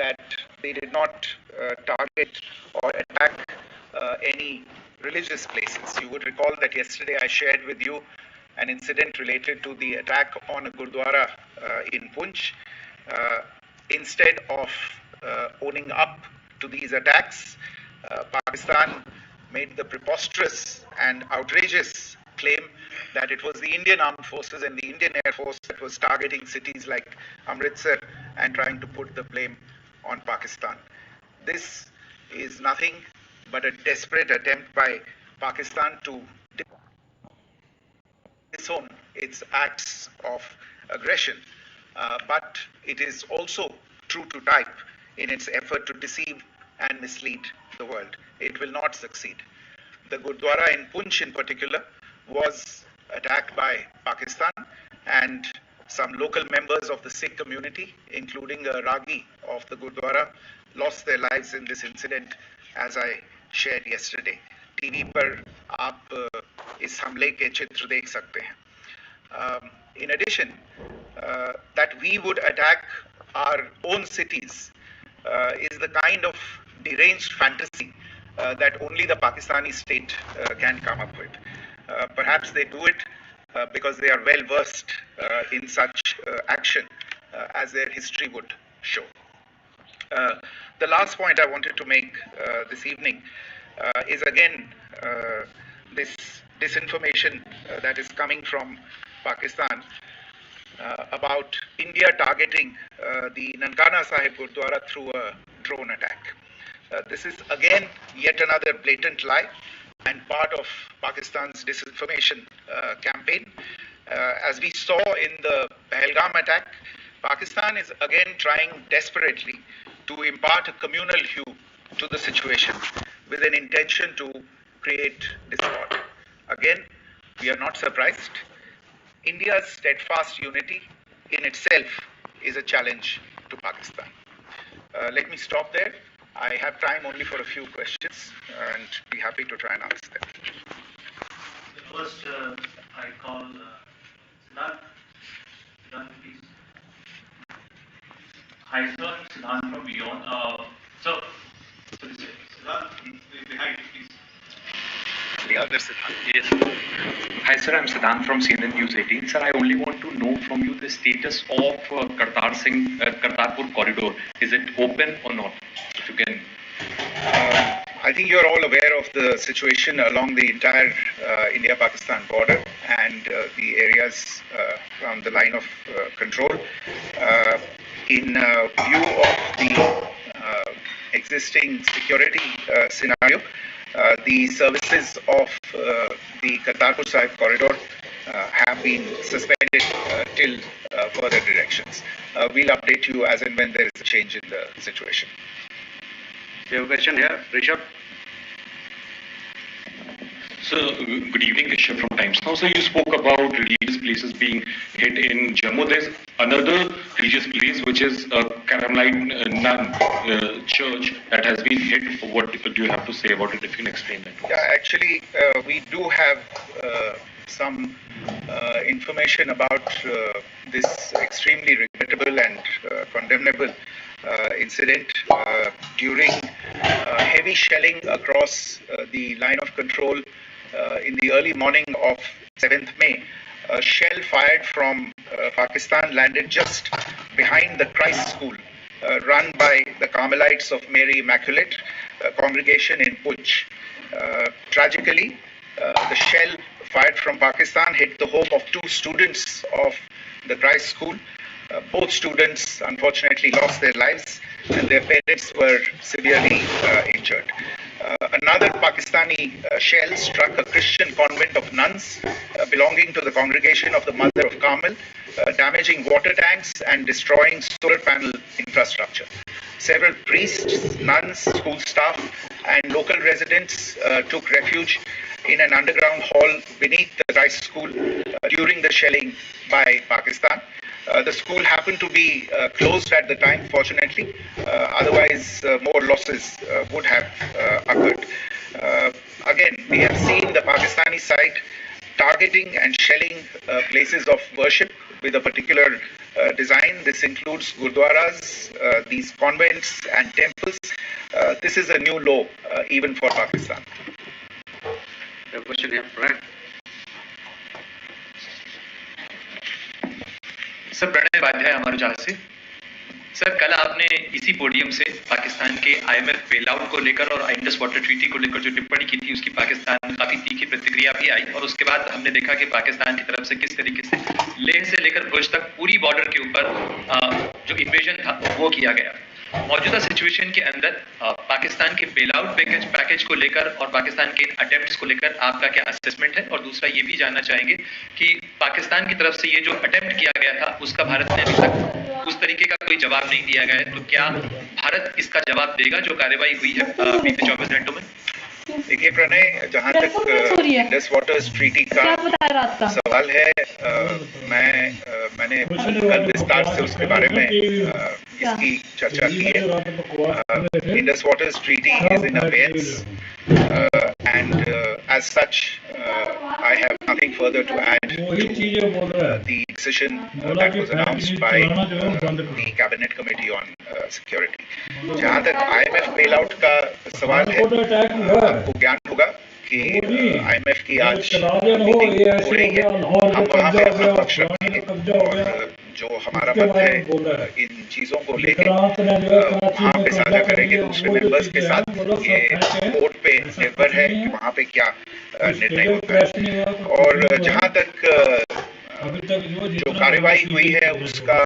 that they did not target or attack any religious places. You would recall that yesterday I shared with you an incident related to the attack on a Gurdwara in Punch. Instead of owning up to these attacks, Pakistan made the preposterous and outrageous claim that it was the Indian Armed Forces and the Indian Air Force that was targeting cities like Amritsar and trying to put the blame on Pakistan. This is nothing but a desperate attempt by Pakistan to disown its acts of aggression, but it is also true to type in its effort to deceive and mislead the world. It will not succeed. The Gurdwara in Punch in particular was attacked by Pakistan, and some local members of the Sikh community, including a Ragi of the Gurdwara, lost their lives in this incident, as I shared yesterday. TV पर आप इस हमले के चित्र देख सकते हैं. In addition, that we would attack our own cities is the kind of deranged fantasy that only the Pakistani state can come up with. Perhaps they do it because they are well versed in such action, as their history would show. The last point I wanted to make this evening is again this disinformation that is coming from Pakistan about India targeting the Nankana Sahib Gurdwara through a drone attack. This is again yet another blatant lie and part of Pakistan's disinformation campaign. As we saw in the Pahalgam attack, Pakistan is again trying desperately to impart a communal hue to the situation with an intention to create discord. Again, we are not surprised. India's steadfast unity in itself is a challenge to Pakistan. Let me stop there. I have time only for a few questions and be happy to try and answer them. First, I call Siddharth. Siddharth, please. Hi, sir. Siddharth from Beyond. Siddharth, behind, please. The other Siddharth. Yes. Hi, sir. I'm Siddharth from CNN News 18. Sir, I only want to know from you the status of Kartarpur corridor. Is it open or not? If you can. I think you're all aware of the situation along the entire India-Pakistan border and the areas around the line of control. In view of the existing security scenario, the services of the Kartarpur Sahib corridor have been suspended till further directions. We'll update you as and when there is a change in the situation. We have a question here, Rishabh. So, good evening, Rishabh from Times Now. So, you spoke about religious places being hit in Jammu. There's another religious place which is a Carmelite nun church that has been hit. What do you have to say about it? If you can explain that. Yeah, actually, we do have some information about this extremely regrettable and condemnable incident during heavy shelling across the line of control in the early morning of 7th May. A shell fired from Pakistan landed just behind the Christ School run by the Carmelites of Mary Immaculate congregation in Punch. Tragically, the shell fired from Pakistan hit the home of 2 students of the Christ School. Both students unfortunately lost their lives and their parents were severely injured. Another Pakistani shell struck a Christian convent of nuns belonging to the congregation of the Mother of Carmel, damaging water tanks and destroying solar panel infrastructure. Several priests, nuns, school staff and local residents took refuge in an underground hall beneath the Christ School during the shelling by Pakistan. The school happened to be closed at the time, fortunately. Otherwise, more losses would have occurred. Again, we have seen the Pakistani side targeting and shelling places of worship with a particular design. This includes gurdwaras, these convents and temples. This is a new law even for Pakistan. The question here, Pranay. Sir Pranay वाध्याय हमारे जहाज से। Sir कल आपने इसी podium से पाकिस्तान के IMF bailout को लेकर और इंडस वाटर ट्रीटी को लेकर जो टिप्पणी की थी उसकी पाकिस्तान में काफी तीखी प्रतिक्रिया भी आई और उसके बाद हमने देखा कि पाकिस्तान की तरफ से किस तरीके से लेह से लेकर भुज तक पूरी बॉर्डर के ऊपर जो इन्वेजन था वो किया गया। मौजूदा सिचुएशन के अंदर पाकिस्तान के बेलआउट पैकेज को लेकर और पाकिस्तान के अटेम्प्ट्स को लेकर आपका क्या असेसमेंट है? और दूसरा ये भी जानना चाहेंगे कि पाकिस्तान की तरफ से ये जो अटेम्प्ट किया गया था उसका भारत ने अभी तक उस तरीके का कोई जवाब नहीं दिया गया है, तो क्या भारत इसका जवाब देगा जो कार्रवाई हुई है बीते 24 घंटों में? देखिए प्रणय, जहाँ तक इंडस वाटर्स ट्रीटी का सवाल है, मैंने कल विस्तार से उसके बारे में इसकी चर्चा की है। Indus waters treaty is in abeyance and as such I have nothing further to add to the decision that was announced by the cabinet committee on security. जहाँ तक IMF bailout का सवाल है, आपको ज्ञान होगा कि IMF की आज मीटिंग हो रही है। हम वहाँ पे अपना पक्ष रखेंगे और जो हमारा मत है इन चीजों को लेकर वहाँ पे साझा करेंगे दूसरे मेंबर्स के साथ। ये वोट पे निर्भर है कि वहाँ पे क्या निर्णय होता है। और जहाँ तक जो कार्यवाही हुई है उसका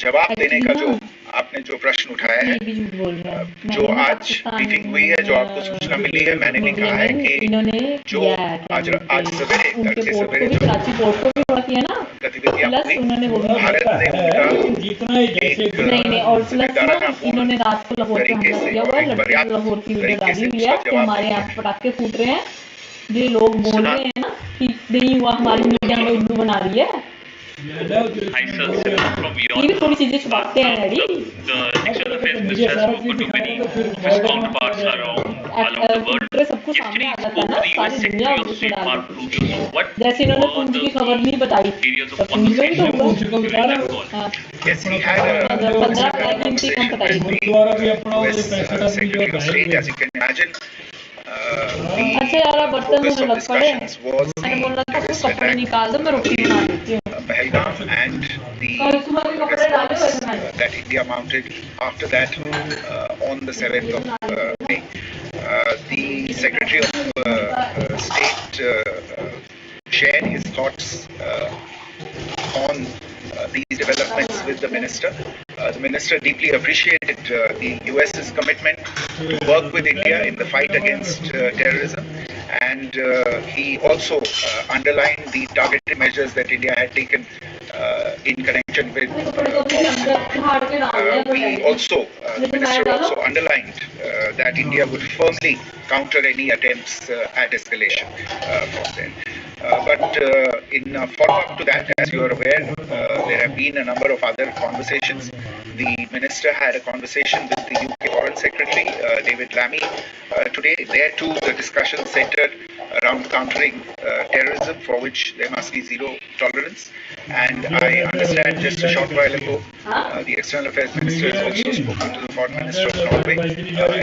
जवाब देने का जो आपने जो प्रश्न उठाया है, जो आज मीटिंग हुई है, जो आपको सूचना मिली है, मैंने भी कहा है कि जो आज सवेरे तड़के सवेरे गतिविधियां हुई, भारत ने इन्होंने रात को लाहौर तरीके से हमारे यहाँ पटाखे फूट रहे हैं। ये लोग बोल रहे हैं ना कि नहीं हुआ, हमारी मीडिया में उल्लू बना रही है। ये भी थोड़ी चीजें छुपाते हैं डैडी। सबको सामने आ जाता है ना, सारी दुनिया उसको डाल देती है। जैसे इन्होंने पूंछ की खबर नहीं बताई, तो पूंछ में तो हुआ। 15 गिनती कम बताई। अच्छा यार, बर्तन मुझे लग पड़े, मैंने बोला था कुछ कपड़े निकाल दो, मैं रोटी बना देती हूँ। Pahalgam and the response that India mounted after that on the 7th of May. The Secretary of State shared his thoughts on these developments with the minister. The minister deeply appreciated the US's commitment to work with India in the fight against terrorism, and he also underlined the targeted measures that India had taken in connection with the minister also underlined that India would firmly counter any attempts at escalation from there. But in follow-up to that, as you are aware, there have been a number of other conversations. The minister had a conversation with the UK Foreign Secretary, David Lammy, today. There too, the discussion centered around countering terrorism, for which there must be zero tolerance. And I understand just a short while ago, the External Affairs Minister has also spoken to the Foreign Minister of Norway,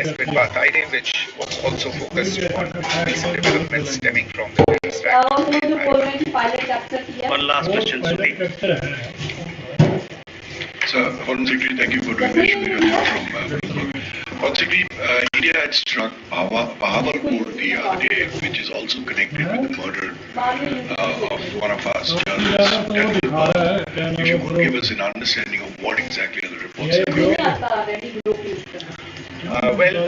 Espen Barth Eide, which was also focused on recent developments stemming from the terrorist act. One last question, Sudhi. Sir, Foreign Secretary, thank you for doing this from Foreign Secretary, India had struck Bahawalpur the other day, which is also connected with the murder of one of our journalists. If you could give us an understanding of what exactly are the reports that well,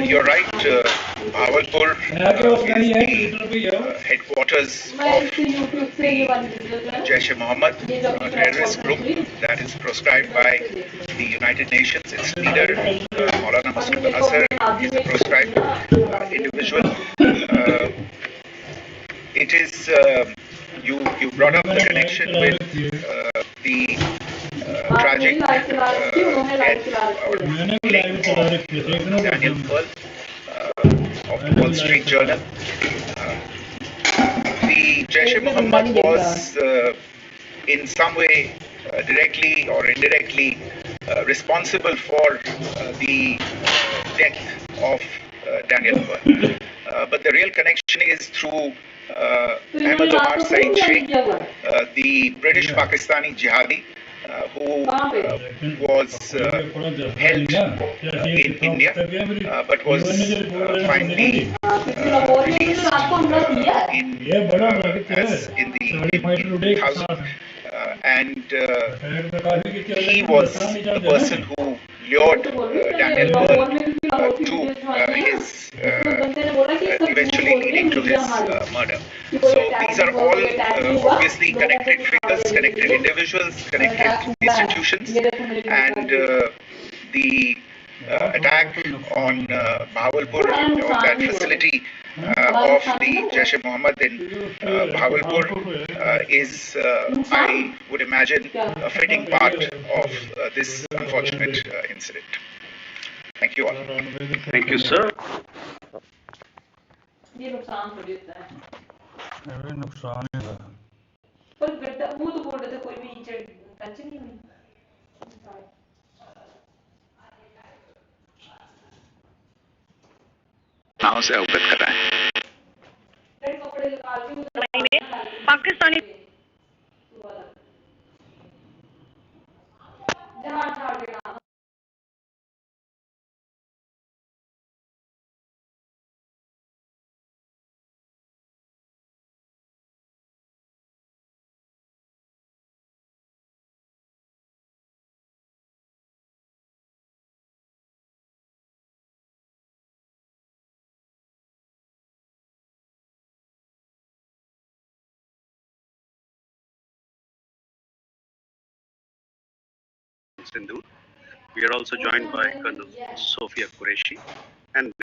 you're right. Bahawalpur is the headquarters of the Jaish-e-Mohammed terrorist group that is proscribed by the United Nations. Its leader, Maulana Masood Azhar, is a proscribed individual. It is, you brought up the connection with the tragic death or killing of Daniel Pearl of the Wall Street Journal. The Jaish-e-Mohammed was in some way, directly or indirectly, responsible for the death of Daniel Pearl. But the real connection is through Ahmed Omar Saeed Sheikh, the British Pakistani jihadi who was held in India but was finally released in the 2000. And he was the person who lured Daniel Pearl to his eventually leading to his murder. So these are all obviously connected figures, connected individuals, connected institutions, and the attack on Bahawalpur, on that facility of the Jaish-e-Mohammed in Bahawalpur is, I would imagine, a fitting part of this unfortunate incident. Thank you all. Thank you, sir. ये नुकसान थोड़ी होता है अरे नुकसान ही है पर गड्ढा वो तो बोल रहे थे कोई भी टच नहीं हुई नाव से अवगत कराएं कपड़े निकाल के पाकिस्तानी जहां झाड़ के Sindhu. We are also joined by Colonel Sophia Qureshi and